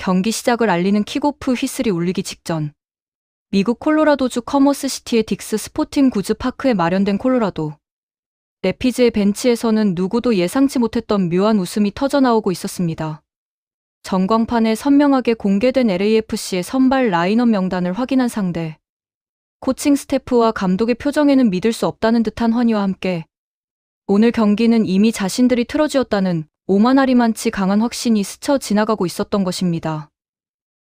경기 시작을 알리는 킥오프 휘슬이 울리기 직전 미국 콜로라도주 커머스시티의 딕스 스포팅 구즈 파크에 마련된 콜로라도 래피즈의 벤치에서는 누구도 예상치 못했던 묘한 웃음이 터져나오고 있었습니다. 전광판에 선명하게 공개된 LAFC의 선발 라인업 명단을 확인한 상대 코칭 스태프와 감독의 표정에는 믿을 수 없다는 듯한 환희와 함께 오늘 경기는 이미 자신들이 틀어쥐었다는 오만하리만치 강한 확신이 스쳐 지나가고 있었던 것입니다.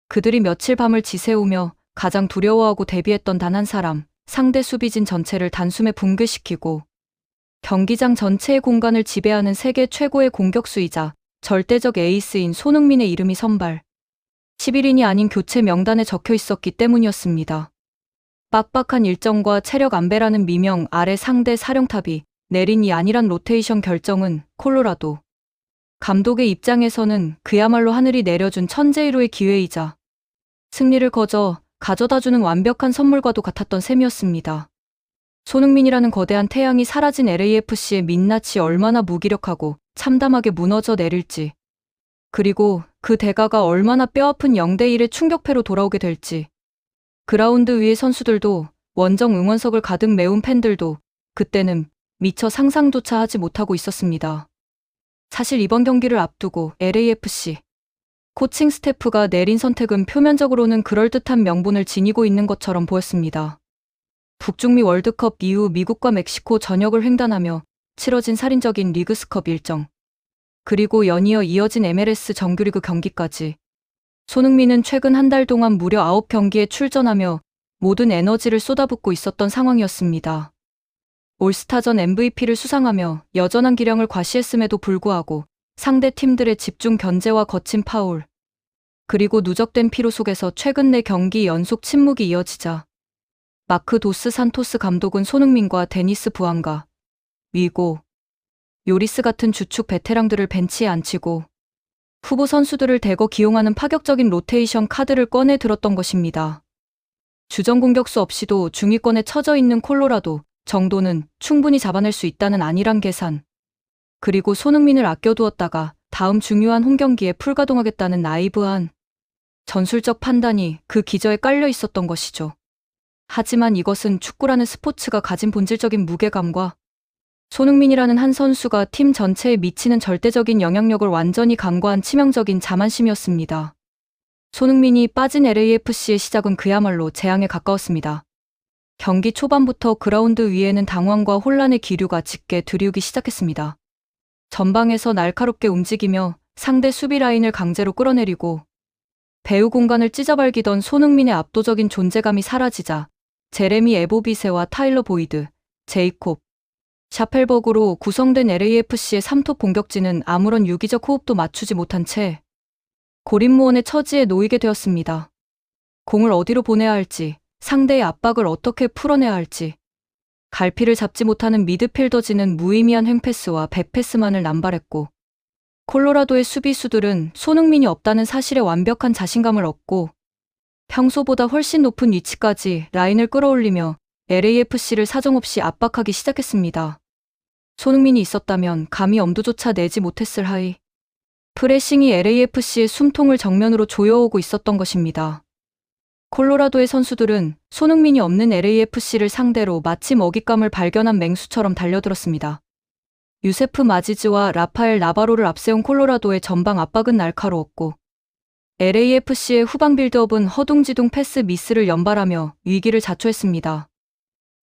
그들이 며칠 밤을 지새우며 가장 두려워하고 대비했던 단 한 사람, 상대 수비진 전체를 단숨에 붕괴시키고 경기장 전체의 공간을 지배하는 세계 최고의 공격수이자 절대적 에이스인 손흥민의 이름이 선발 11인이 아닌 교체 명단에 적혀 있었기 때문이었습니다. 빡빡한 일정과 체력 안배라는 미명 아래 상대 사령탑이 내린 이 안일한 로테이션 결정은 콜로라도 감독의 입장에서는 그야말로 하늘이 내려준 천재이로의 기회이자 승리를 가져다주는 완벽한 선물과도 같았던 셈이었습니다. 손흥민이라는 거대한 태양이 사라진 LAFC의 민낯이 얼마나 무기력하고 참담하게 무너져 내릴지, 그리고 그 대가가 얼마나 뼈아픈 0대1의 충격패로 돌아오게 될지, 그라운드 위의 선수들도 원정 응원석을 가득 메운 팬들도 그때는 미처 상상조차 하지 못하고 있었습니다. 사실 이번 경기를 앞두고 LAFC 코칭 스태프가 내린 선택은 표면적으로는 그럴듯한 명분을 지니고 있는 것처럼 보였습니다. 북중미 월드컵 이후 미국과 멕시코 전역을 횡단하며 치러진 살인적인 리그스컵 일정, 그리고 연이어 이어진 MLS 정규리그 경기까지 손흥민은 최근 한 달 동안 무려 9경기에 출전하며 모든 에너지를 쏟아붓고 있었던 상황이었습니다. 올스타전 MVP를 수상하며 여전한 기량을 과시했음에도 불구하고 상대 팀들의 집중 견제와 거친 파울, 그리고 누적된 피로 속에서 최근 4경기 연속 침묵이 이어지자 마크 도스 산토스 감독은 손흥민과 데니스 부안가, 위고, 요리스 같은 주축 베테랑들을 벤치에 앉히고 후보 선수들을 대거 기용하는 파격적인 로테이션 카드를 꺼내 들었던 것입니다. 주전 공격수 없이도 중위권에 처져 있는 콜로라도 정도는 충분히 잡아낼 수 있다는 안일한 계산, 그리고 손흥민을 아껴두었다가 다음 중요한 홈경기에 풀가동하겠다는 나이브한 전술적 판단이 그 기저에 깔려 있었던 것이죠. 하지만 이것은 축구라는 스포츠가 가진 본질적인 무게감과 손흥민이라는 한 선수가 팀 전체에 미치는 절대적인 영향력을 완전히 간과한 치명적인 자만심이었습니다. 손흥민이 빠진 LAFC의 시작은 그야말로 재앙에 가까웠습니다. 경기 초반부터 그라운드 위에는 당황과 혼란의 기류가 짙게 들이우기 시작했습니다. 전방에서 날카롭게 움직이며 상대 수비 라인을 강제로 끌어내리고 배우 공간을 찢어발기던 손흥민의 압도적인 존재감이 사라지자 제레미 에보비세와 타일러 보이드, 제이콥, 샤펠버그로 구성된 LAFC의 3톱 공격진은 아무런 유기적 호흡도 맞추지 못한 채 고립무원의 처지에 놓이게 되었습니다. 공을 어디로 보내야 할지, 상대의 압박을 어떻게 풀어내야 할지, 갈피를 잡지 못하는 미드필더진은 무의미한 횡패스와 백패스만을 남발했고 콜로라도의 수비수들은 손흥민이 없다는 사실에 완벽한 자신감을 얻고 평소보다 훨씬 높은 위치까지 라인을 끌어올리며 LAFC를 사정없이 압박하기 시작했습니다. 손흥민이 있었다면 감히 엄두조차 내지 못했을 하이 프레싱이 LAFC의 숨통을 정면으로 조여오고 있었던 것입니다. 콜로라도의 선수들은 손흥민이 없는 LAFC를 상대로 마치 먹잇감을 발견한 맹수처럼 달려들었습니다. 유세프 마지즈와 라파엘 나바로를 앞세운 콜로라도의 전방 압박은 날카로웠고 LAFC의 후방 빌드업은 허둥지둥 패스 미스를 연발하며 위기를 자초했습니다.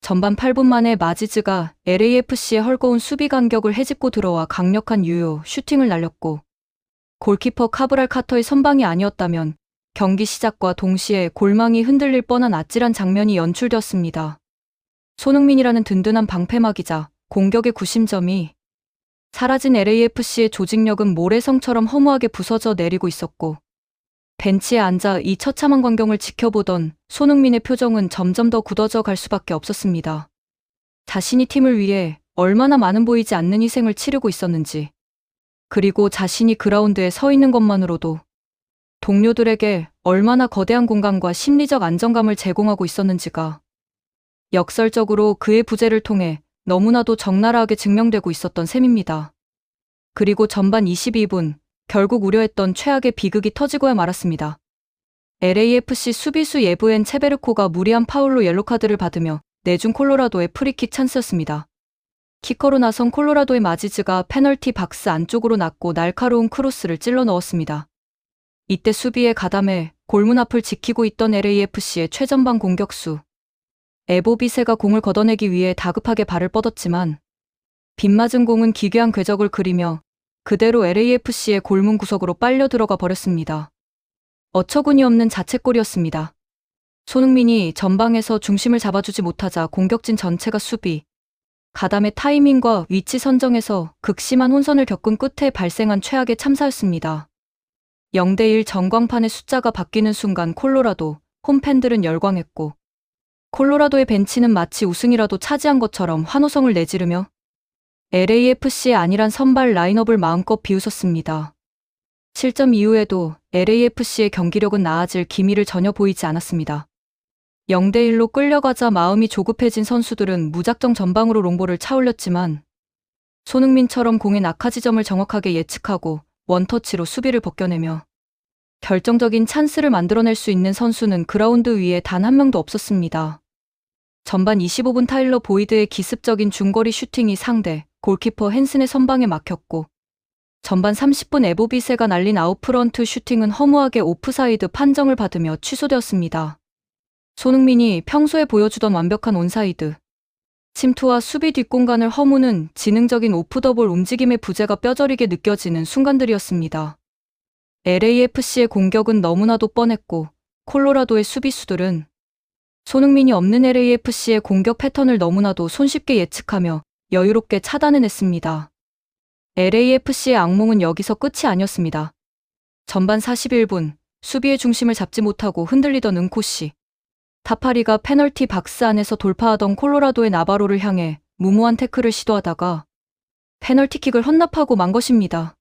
전반 8분 만에 마지즈가 LAFC의 헐거운 수비 간격을 헤집고 들어와 강력한 유효 슈팅을 날렸고 골키퍼 카브랄 카터의 선방이 아니었다면 경기 시작과 동시에 골망이 흔들릴 뻔한 아찔한 장면이 연출되었습니다. 손흥민이라는 든든한 방패막이자 공격의 구심점이 사라진 LAFC의 조직력은 모래성처럼 허무하게 부서져 내리고 있었고 벤치에 앉아 이 처참한 광경을 지켜보던 손흥민의 표정은 점점 더 굳어져 갈 수밖에 없었습니다. 자신이 팀을 위해 얼마나 많은 보이지 않는 희생을 치르고 있었는지, 그리고 자신이 그라운드에 서 있는 것만으로도 동료들에게 얼마나 거대한 공간과 심리적 안정감을 제공하고 있었는지가 역설적으로 그의 부재를 통해 너무나도 적나라하게 증명되고 있었던 셈입니다. 그리고 전반 22분 결국 우려했던 최악의 비극이 터지고야 말았습니다. LAFC 수비수 예브엔 체베르코가 무리한 파울로 옐로카드를 받으며 내준 콜로라도의 프리킥 찬스였습니다. 키커로 나선 콜로라도의 마지즈가 페널티 박스 안쪽으로 낙고 날카로운 크로스를 찔러 넣었습니다. 이때 수비에 가담해 골문 앞을 지키고 있던 LAFC의 최전방 공격수 에보비세가 공을 걷어내기 위해 다급하게 발을 뻗었지만 빗맞은 공은 기괴한 궤적을 그리며 그대로 LAFC의 골문 구석으로 빨려 들어가 버렸습니다. 어처구니 없는 자책골이었습니다. 손흥민이 전방에서 중심을 잡아주지 못하자 공격진 전체가 수비, 가담의 타이밍과 위치 선정에서 극심한 혼선을 겪은 끝에 발생한 최악의 참사였습니다. 0대1 전광판의 숫자가 바뀌는 순간 콜로라도 홈팬들은 열광했고 콜로라도의 벤치는 마치 우승이라도 차지한 것처럼 환호성을 내지르며 LAFC의 안일한 선발 라인업을 마음껏 비웃었습니다. 실점 이후에도 LAFC의 경기력은 나아질 기미를 전혀 보이지 않았습니다. 0대1로 끌려가자 마음이 조급해진 선수들은 무작정 전방으로 롱볼을 차올렸지만 손흥민처럼 공의 낙하 지점을 정확하게 예측하고 원터치로 수비를 벗겨내며 결정적인 찬스를 만들어낼 수 있는 선수는 그라운드 위에 단 한 명도 없었습니다. 전반 25분 타일러 보이드의 기습적인 중거리 슈팅이 상대 골키퍼 헨슨의 선방에 막혔고 전반 30분 에보비세가 날린 아웃프런트 슈팅은 허무하게 오프사이드 판정을 받으며 취소되었습니다. 손흥민이 평소에 보여주던 완벽한 온사이드 침투와 수비 뒷공간을 허무는 지능적인 오프더볼 움직임의 부재가 뼈저리게 느껴지는 순간들이었습니다. LAFC의 공격은 너무나도 뻔했고 콜로라도의 수비수들은 손흥민이 없는 LAFC의 공격 패턴을 너무나도 손쉽게 예측하며 여유롭게 차단해냈습니다. LAFC의 악몽은 여기서 끝이 아니었습니다. 전반 41분 수비의 중심을 잡지 못하고 흔들리던 은코씨 타파리가 페널티 박스 안에서 돌파하던 콜로라도의 나바로를 향해 무모한 태클을 시도하다가 페널티킥을 헌납하고 만 것입니다.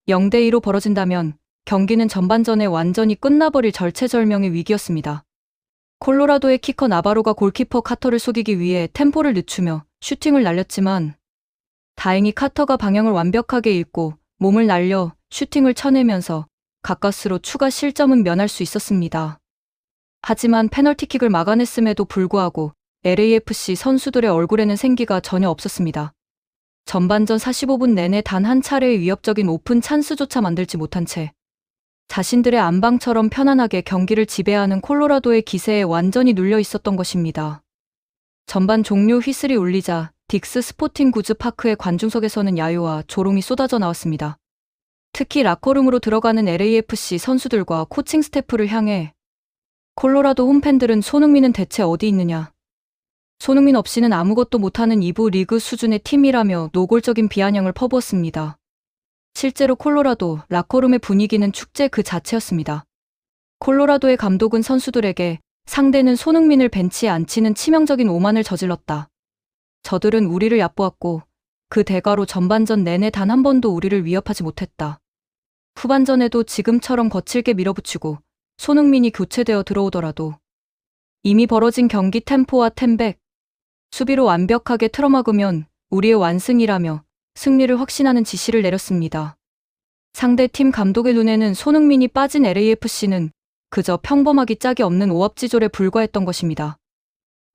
0대2로 벌어진다면 경기는 전반전에 완전히 끝나버릴 절체절명의 위기였습니다. 콜로라도의 키커 나바로가 골키퍼 카터를 속이기 위해 템포를 늦추며 슈팅을 날렸지만 다행히 카터가 방향을 완벽하게 읽고 몸을 날려 슈팅을 쳐내면서 가까스로 추가 실점은 면할 수 있었습니다. 하지만 페널티킥을 막아냈음에도 불구하고 LAFC 선수들의 얼굴에는 생기가 전혀 없었습니다. 전반전 45분 내내 단 한 차례의 위협적인 오픈 찬스조차 만들지 못한 채 자신들의 안방처럼 편안하게 경기를 지배하는 콜로라도의 기세에 완전히 눌려 있었던 것입니다. 전반 종료 휘슬이 울리자 딕스 스포팅 구즈 파크의 관중석에서는 야유와 조롱이 쏟아져 나왔습니다. 특히 라커룸으로 들어가는 LAFC 선수들과 코칭 스태프를 향해 콜로라도 홈팬들은 손흥민은 대체 어디 있느냐? 손흥민 없이는 아무것도 못하는 2부 리그 수준의 팀이라며 노골적인 비아냥을 퍼부었습니다. 실제로 콜로라도 라커룸의 분위기는 축제 그 자체였습니다. 콜로라도의 감독은 선수들에게 상대는 손흥민을 벤치에 앉히는 치명적인 오만을 저질렀다. 저들은 우리를 얕보았고 그 대가로 전반전 내내 단 한 번도 우리를 위협하지 못했다. 후반전에도 지금처럼 거칠게 밀어붙이고 손흥민이 교체되어 들어오더라도 이미 벌어진 경기 템포와 템백, 수비로 완벽하게 틀어막으면 우리의 완승이라며 승리를 확신하는 지시를 내렸습니다. 상대팀 감독의 눈에는 손흥민이 빠진 LAFC는 그저 평범하기 짝이 없는 오합지졸에 불과했던 것입니다.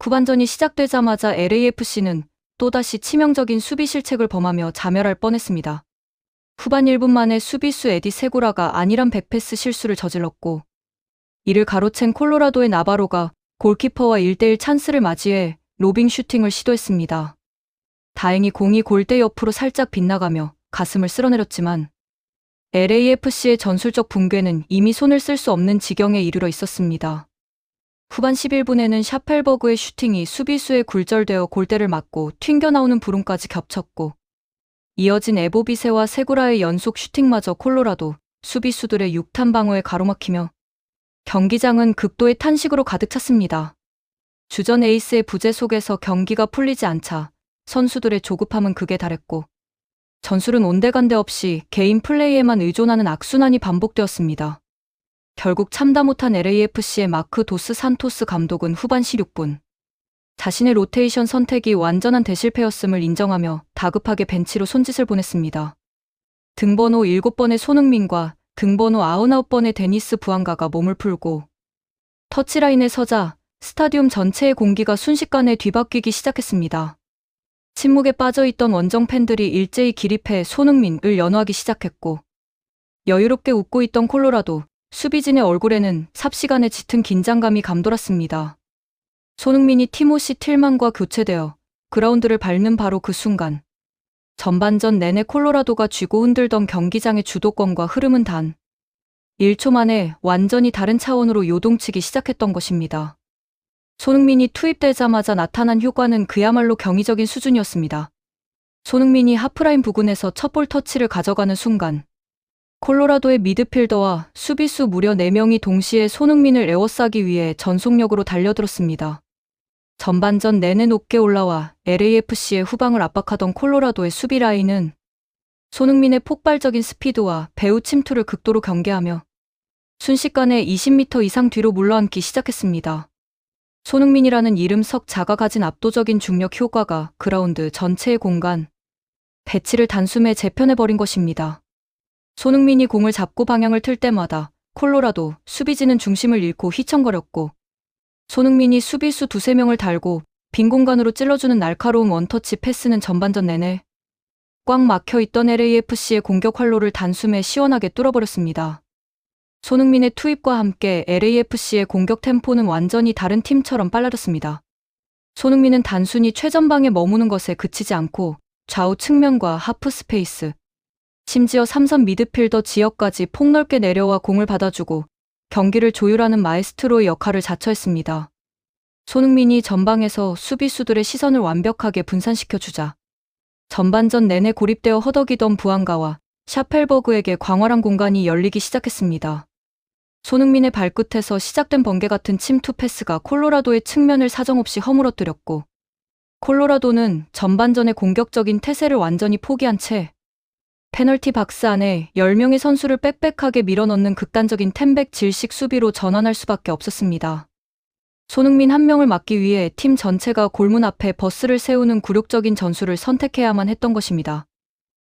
후반전이 시작되자마자 LAFC는 또다시 치명적인 수비 실책을 범하며 자멸할 뻔했습니다. 후반 1분 만에 수비수 에디 세구라가 안일한 백패스 실수를 저질렀고 이를 가로챈 콜로라도의 나바로가 골키퍼와 1대1 찬스를 맞이해 로빙 슈팅을 시도했습니다. 다행히 공이 골대 옆으로 살짝 빗나가며 가슴을 쓸어내렸지만 LAFC의 전술적 붕괴는 이미 손을 쓸 수 없는 지경에 이르러 있었습니다. 후반 11분에는 샤펠버그의 슈팅이 수비수에 굴절되어 골대를 맞고 튕겨나오는 불운까지 겹쳤고 이어진 에보비세와 세구라의 연속 슈팅마저 콜로라도 수비수들의 육탄 방어에 가로막히며 경기장은 극도의 탄식으로 가득 찼습니다. 주전 에이스의 부재 속에서 경기가 풀리지 않자 선수들의 조급함은 극에 달했고 전술은 온데간데 없이 개인 플레이에만 의존하는 악순환이 반복되었습니다. 결국 참다 못한 LAFC의 마크 도스 산토스 감독은 후반 16분 자신의 로테이션 선택이 완전한 대실패였음을 인정하며 다급하게 벤치로 손짓을 보냈습니다. 등번호 7번의 손흥민과 등번호 99번의 데니스 부앙가가 몸을 풀고 터치라인에 서자 스타디움 전체의 공기가 순식간에 뒤바뀌기 시작했습니다. 침묵에 빠져있던 원정 팬들이 일제히 기립해 손흥민을 연호하기 시작했고, 여유롭게 웃고 있던 콜로라도 수비진의 얼굴에는 삽시간에 짙은 긴장감이 감돌았습니다. 손흥민이 티모시 틸만과 교체되어 그라운드를 밟는 바로 그 순간, 전반전 내내 콜로라도가 쥐고 흔들던 경기장의 주도권과 흐름은 단 1초 만에 완전히 다른 차원으로 요동치기 시작했던 것입니다. 손흥민이 투입되자마자 나타난 효과는 그야말로 경이적인 수준이었습니다. 손흥민이 하프라인 부근에서 첫 볼 터치를 가져가는 순간, 콜로라도의 미드필더와 수비수 무려 4명이 동시에 손흥민을 에워싸기 위해 전속력으로 달려들었습니다. 전반전 내내 높게 올라와 LAFC의 후방을 압박하던 콜로라도의 수비 라인은 손흥민의 폭발적인 스피드와 배후 침투를 극도로 경계하며 순식간에 20m 이상 뒤로 물러앉기 시작했습니다. 손흥민이라는 이름 석 자가 가진 압도적인 중력 효과가 그라운드 전체의 공간, 배치를 단숨에 재편해버린 것입니다. 손흥민이 공을 잡고 방향을 틀 때마다 콜로라도 수비진은 중심을 잃고 휘청거렸고, 손흥민이 수비수 2~3명을 달고 빈 공간으로 찔러주는 날카로운 원터치 패스는 전반전 내내 꽉 막혀있던 LAFC의 공격 활로를 단숨에 시원하게 뚫어버렸습니다. 손흥민의 투입과 함께 LAFC의 공격 템포는 완전히 다른 팀처럼 빨라졌습니다. 손흥민은 단순히 최전방에 머무는 것에 그치지 않고 좌우 측면과 하프 스페이스, 심지어 3선 미드필더 지역까지 폭넓게 내려와 공을 받아주고 경기를 조율하는 마에스트로의 역할을 자처했습니다. 손흥민이 전방에서 수비수들의 시선을 완벽하게 분산시켜주자 전반전 내내 고립되어 허덕이던 부앙가와 샤펠버그에게 광활한 공간이 열리기 시작했습니다. 손흥민의 발끝에서 시작된 번개 같은 침투 패스가 콜로라도의 측면을 사정없이 허물어뜨렸고, 콜로라도는 전반전의 공격적인 태세를 완전히 포기한 채 페널티 박스 안에 10명의 선수를 빽빽하게 밀어넣는 극단적인 텐백 질식 수비로 전환할 수밖에 없었습니다. 손흥민 한 명을 막기 위해 팀 전체가 골문 앞에 버스를 세우는 굴욕적인 전술을 선택해야만 했던 것입니다.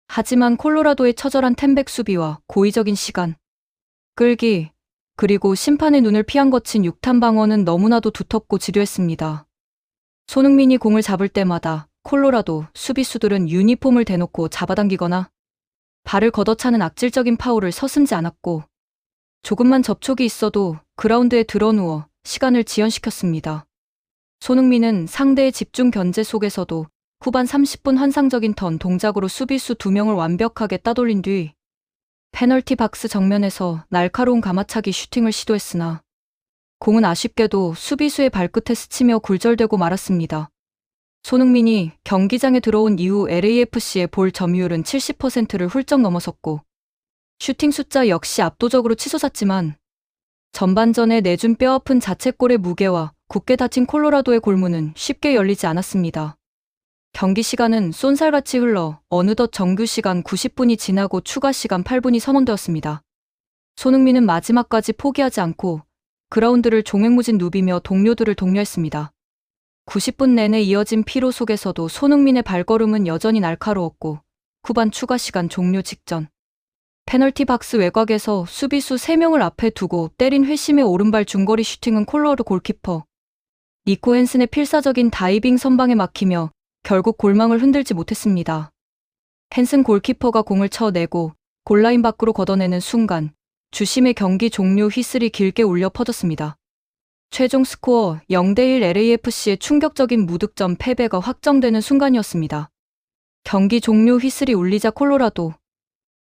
하지만 콜로라도의 처절한 텐백 수비와 고의적인 시간 끌기, 그리고 심판의 눈을 피한 거친 6탄 방어는 너무나도 두텁고 지루했습니다. 손흥민이 공을 잡을 때마다 콜로라도 수비수들은 유니폼을 대놓고 잡아당기거나 발을 걷어차는 악질적인 파울을 서슴지 않았고, 조금만 접촉이 있어도 그라운드에 드러누워 시간을 지연시켰습니다. 손흥민은 상대의 집중 견제 속에서도 후반 30분 환상적인 턴 동작으로 수비수 2명을 완벽하게 따돌린 뒤 페널티 박스 정면에서 날카로운 가마차기 슈팅을 시도했으나 공은 아쉽게도 수비수의 발끝에 스치며 굴절되고 말았습니다. 손흥민이 경기장에 들어온 이후 LAFC의 볼 점유율은 70%를 훌쩍 넘어섰고, 슈팅 숫자 역시 압도적으로 치솟았지만 전반전에 내준 뼈아픈 자책골의 무게와 굳게 닫힌 콜로라도의 골문은 쉽게 열리지 않았습니다. 경기 시간은 쏜살같이 흘러 어느덧 정규 시간 90분이 지나고 추가 시간 8분이 선언되었습니다. 손흥민은 마지막까지 포기하지 않고 그라운드를 종횡무진 누비며 동료들을 독려했습니다. 90분 내내 이어진 피로 속에서도 손흥민의 발걸음은 여전히 날카로웠고, 후반 추가 시간 종료 직전 페널티 박스 외곽에서 수비수 3명을 앞에 두고 때린 회심의 오른발 중거리 슈팅은 콜로라도 골키퍼 니코 헨슨의 필사적인 다이빙 선방에 막히며 결국 골망을 흔들지 못했습니다. 헨슨 골키퍼가 공을 쳐내고 골라인 밖으로 걷어내는 순간 주심의 경기 종료 휘슬이 길게 울려 퍼졌습니다. 최종 스코어 0대1 LAFC의 충격적인 무득점 패배가 확정되는 순간이었습니다. 경기 종료 휘슬이 울리자 콜로라도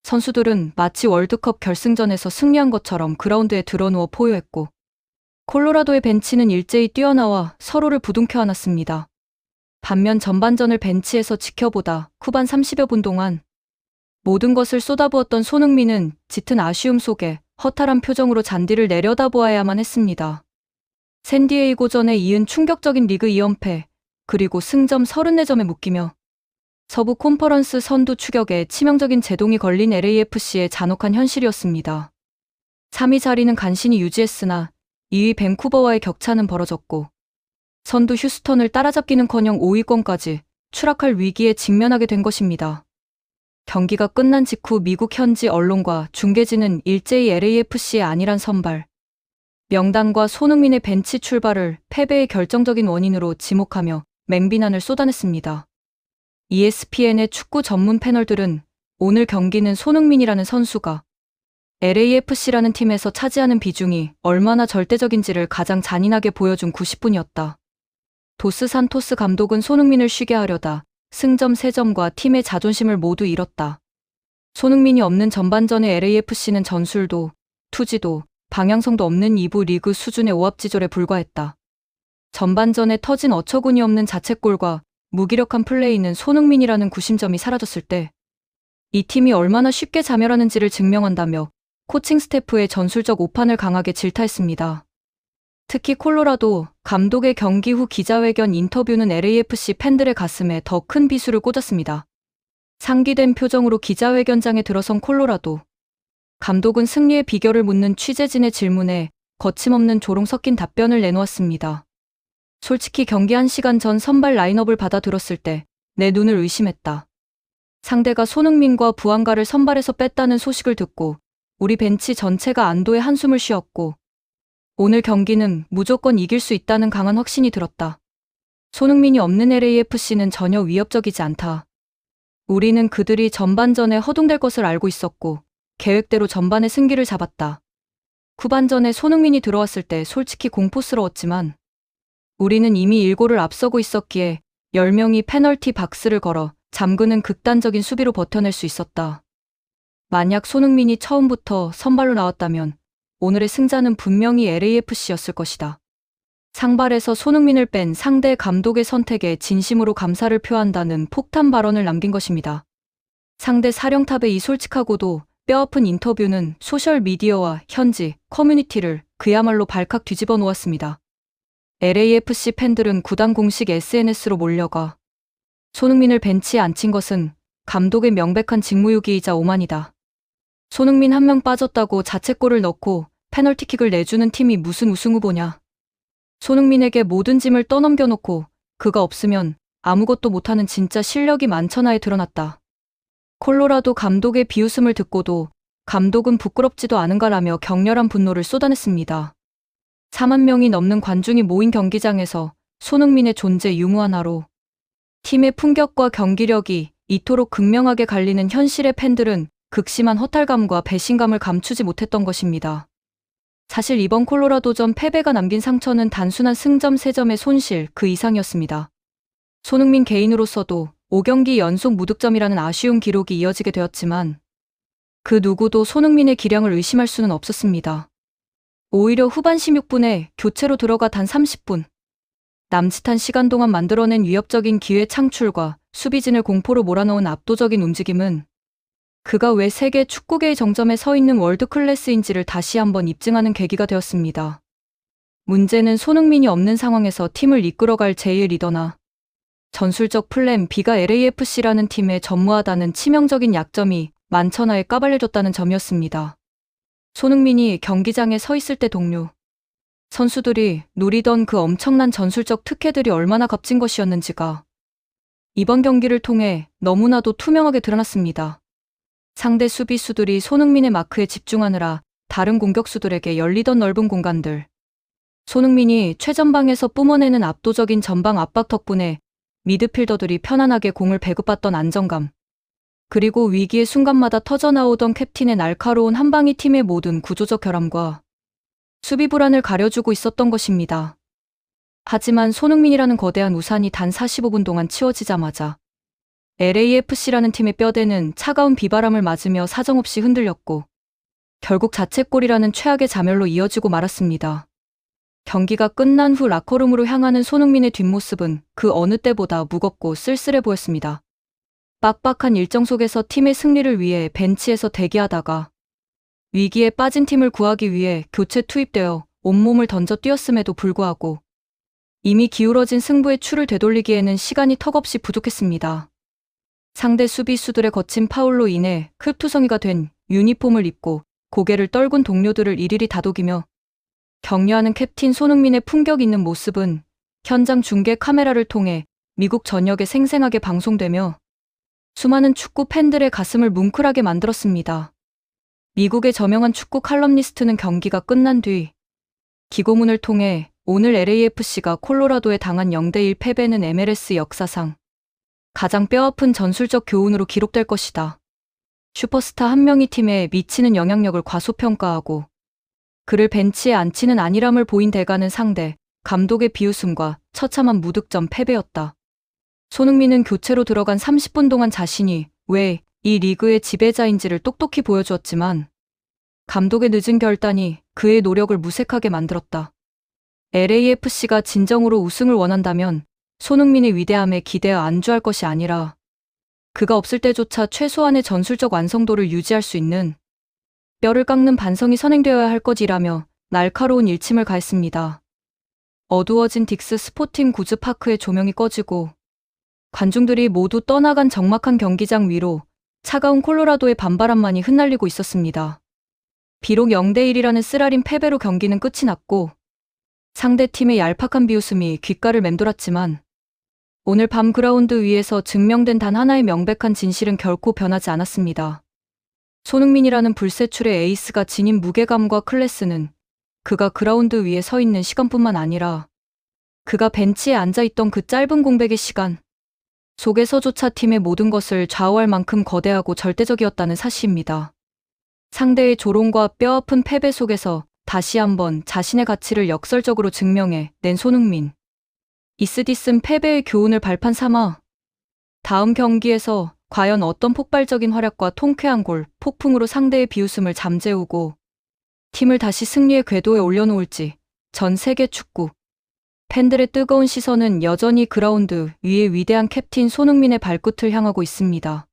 선수들은 마치 월드컵 결승전에서 승리한 것처럼 그라운드에 드러누워 포효했고, 콜로라도의 벤치는 일제히 뛰어나와 서로를 부둥켜 안았습니다. 반면 전반전을 벤치에서 지켜보다 후반 30여 분 동안 모든 것을 쏟아부었던 손흥민은 짙은 아쉬움 속에 허탈한 표정으로 잔디를 내려다보아야만 했습니다. 샌디에이고전에 이은 충격적인 리그 2연패, 그리고 승점 34점에 묶이며 서부 콘퍼런스 선두 추격에 치명적인 제동이 걸린 LAFC의 잔혹한 현실이었습니다. 3위 자리는 간신히 유지했으나 2위 밴쿠버와의 격차는 벌어졌고, 선두 휴스턴을 따라잡기는커녕 5위권까지 추락할 위기에 직면하게 된 것입니다. 경기가 끝난 직후 미국 현지 언론과 중계진은 일제히 LAFC의 안일한 선발, 명단과 손흥민의 벤치 출발을 패배의 결정적인 원인으로 지목하며 맹비난을 쏟아냈습니다. ESPN의 축구 전문 패널들은 오늘 경기는 손흥민이라는 선수가 LAFC라는 팀에서 차지하는 비중이 얼마나 절대적인지를 가장 잔인하게 보여준 90분이었다. 도스 산토스 감독은 손흥민을 쉬게 하려다 승점 3점과 팀의 자존심을 모두 잃었다. 손흥민이 없는 전반전의 LAFC는 전술도, 투지도, 방향성도 없는 2부 리그 수준의 오합지졸에 불과했다. 전반전에 터진 어처구니 없는 자책골과 무기력한 플레이는 손흥민이라는 구심점이 사라졌을 때 이 팀이 얼마나 쉽게 자멸하는지를 증명한다며 코칭 스태프의 전술적 오판을 강하게 질타했습니다. 특히 콜로라도 감독의 경기 후 기자회견 인터뷰는 LAFC 팬들의 가슴에 더 큰 비수를 꽂았습니다. 상기된 표정으로 기자회견장에 들어선 콜로라도 감독은 승리의 비결을 묻는 취재진의 질문에 거침없는 조롱 섞인 답변을 내놓았습니다. 솔직히 경기 1시간 전 선발 라인업을 받아 들었을 때 내 눈을 의심했다. 상대가 손흥민과 부안가를 선발에서 뺐다는 소식을 듣고 우리 벤치 전체가 안도의 한숨을 쉬었고 오늘 경기는 무조건 이길 수 있다는 강한 확신이 들었다. 손흥민이 없는 LAFC는 전혀 위협적이지 않다. 우리는 그들이 전반전에 허둥댈 것을 알고 있었고 계획대로 전반의 승기를 잡았다. 후반전에 손흥민이 들어왔을 때 솔직히 공포스러웠지만 우리는 이미 1골을 앞서고 있었기에 10명이 페널티 박스를 걸어 잠그는 극단적인 수비로 버텨낼 수 있었다. 만약 손흥민이 처음부터 선발로 나왔다면 오늘의 승자는 분명히 LAFC였을 것이다. 상발에서 손흥민을 뺀 상대 감독의 선택에 진심으로 감사를 표한다는 폭탄 발언을 남긴 것입니다. 상대 사령탑의 이 솔직하고도 뼈아픈 인터뷰는 소셜미디어와 현지 커뮤니티를 그야말로 발칵 뒤집어 놓았습니다. LAFC 팬들은 구단 공식 SNS로 몰려가 손흥민을 벤치에 앉힌 것은 감독의 명백한 직무유기이자 오만이다. 손흥민 한 명 빠졌다고 자책골을 넣고 페널티킥을 내주는 팀이 무슨 우승 후보냐. 손흥민에게 모든 짐을 떠넘겨놓고 그가 없으면 아무것도 못하는 진짜 실력이 만천하에 드러났다. 콜로라도 감독의 비웃음을 듣고도 감독은 부끄럽지도 않은가라며 격렬한 분노를 쏟아냈습니다. 4만 명이 넘는 관중이 모인 경기장에서 손흥민의 존재 유무 하나로 팀의 품격과 경기력이 이토록 극명하게 갈리는 현실의 팬들은 극심한 허탈감과 배신감을 감추지 못했던 것입니다. 사실 이번 콜로라도전 패배가 남긴 상처는 단순한 승점 3점의 손실 그 이상이었습니다. 손흥민 개인으로서도 5경기 연속 무득점이라는 아쉬운 기록이 이어지게 되었지만 그 누구도 손흥민의 기량을 의심할 수는 없었습니다. 오히려 후반 16분에 교체로 들어가 단 30분. 남짓한 시간 동안 만들어낸 위협적인 기회 창출과 수비진을 공포로 몰아넣은 압도적인 움직임은 그가 왜 세계 축구계의 정점에 서 있는 월드클래스인지를 다시 한번 입증하는 계기가 되었습니다. 문제는 손흥민이 없는 상황에서 팀을 이끌어갈 제1 리더나 전술적 플랜 B가 LAFC라는 팀에 전무하다는 치명적인 약점이 만천하에 까발려졌다는 점이었습니다. 손흥민이 경기장에 서 있을 때 동료 선수들이 누리던 그 엄청난 전술적 특혜들이 얼마나 값진 것이었는지가 이번 경기를 통해 너무나도 투명하게 드러났습니다. 상대 수비수들이 손흥민의 마크에 집중하느라 다른 공격수들에게 열리던 넓은 공간들. 손흥민이 최전방에서 뿜어내는 압도적인 전방 압박 덕분에 미드필더들이 편안하게 공을 배급받던 안정감. 그리고 위기의 순간마다 터져나오던 캡틴의 날카로운 한방이 팀의 모든 구조적 결함과 수비 불안을 가려주고 있었던 것입니다. 하지만 손흥민이라는 거대한 우산이 단 45분 동안 치워지자마자 LAFC라는 팀의 뼈대는 차가운 비바람을 맞으며 사정없이 흔들렸고 결국 자책골이라는 최악의 자멸로 이어지고 말았습니다. 경기가 끝난 후 라커룸으로 향하는 손흥민의 뒷모습은 그 어느 때보다 무겁고 쓸쓸해 보였습니다. 빡빡한 일정 속에서 팀의 승리를 위해 벤치에서 대기하다가 위기에 빠진 팀을 구하기 위해 교체 투입되어 온몸을 던져 뛰었음에도 불구하고 이미 기울어진 승부의 추를 되돌리기에는 시간이 턱없이 부족했습니다. 상대 수비수들의 거친 파울로 인해 흡투성이가 된 유니폼을 입고 고개를 떨군 동료들을 일일이 다독이며 격려하는 캡틴 손흥민의 품격 있는 모습은 현장 중계 카메라를 통해 미국 전역에 생생하게 방송되며 수많은 축구 팬들의 가슴을 뭉클하게 만들었습니다. 미국의 저명한 축구 칼럼니스트는 경기가 끝난 뒤 기고문을 통해 오늘 LAFC가 콜로라도에 당한 0대1 패배는 MLS 역사상 가장 뼈아픈 전술적 교훈으로 기록될 것이다. 슈퍼스타 한 명이 팀에 미치는 영향력을 과소평가하고 그를 벤치에 앉히는 안일함을 보인 대가는 상대 감독의 비웃음과 처참한 무득점 패배였다. 손흥민은 교체로 들어간 30분 동안 자신이 왜 이 리그의 지배자인지를 똑똑히 보여주었지만 감독의 늦은 결단이 그의 노력을 무색하게 만들었다. LAFC가 진정으로 우승을 원한다면 손흥민의 위대함에 기대어 안주할 것이 아니라 그가 없을 때조차 최소한의 전술적 완성도를 유지할 수 있는 뼈를 깎는 반성이 선행되어야 할 것이라며 날카로운 일침을 가했습니다. 어두워진 딕스 스포팅 구즈 파크의 조명이 꺼지고 관중들이 모두 떠나간 적막한 경기장 위로 차가운 콜로라도의 밤바람만이 흩날리고 있었습니다. 비록 0대1이라는 쓰라린 패배로 경기는 끝이 났고 상대팀의 얄팍한 비웃음이 귓가를 맴돌았지만 오늘 밤 그라운드 위에서 증명된 단 하나의 명백한 진실은 결코 변하지 않았습니다. 손흥민이라는 불세출의 에이스가 지닌 무게감과 클래스는 그가 그라운드 위에 서 있는 시간뿐만 아니라 그가 벤치에 앉아있던 그 짧은 공백의 시간 속에서조차 팀의 모든 것을 좌우할 만큼 거대하고 절대적이었다는 사실입니다. 상대의 조롱과 뼈아픈 패배 속에서 다시 한번 자신의 가치를 역설적으로 증명해 낸 손흥민. 이스디슨 패배의 교훈을 발판 삼아 다음 경기에서 과연 어떤 폭발적인 활약과 통쾌한 골, 폭풍으로 상대의 비웃음을 잠재우고 팀을 다시 승리의 궤도에 올려놓을지 전 세계 축구 팬들의 뜨거운 시선은 여전히 그라운드 위의 위대한 캡틴 손흥민의 발끝을 향하고 있습니다.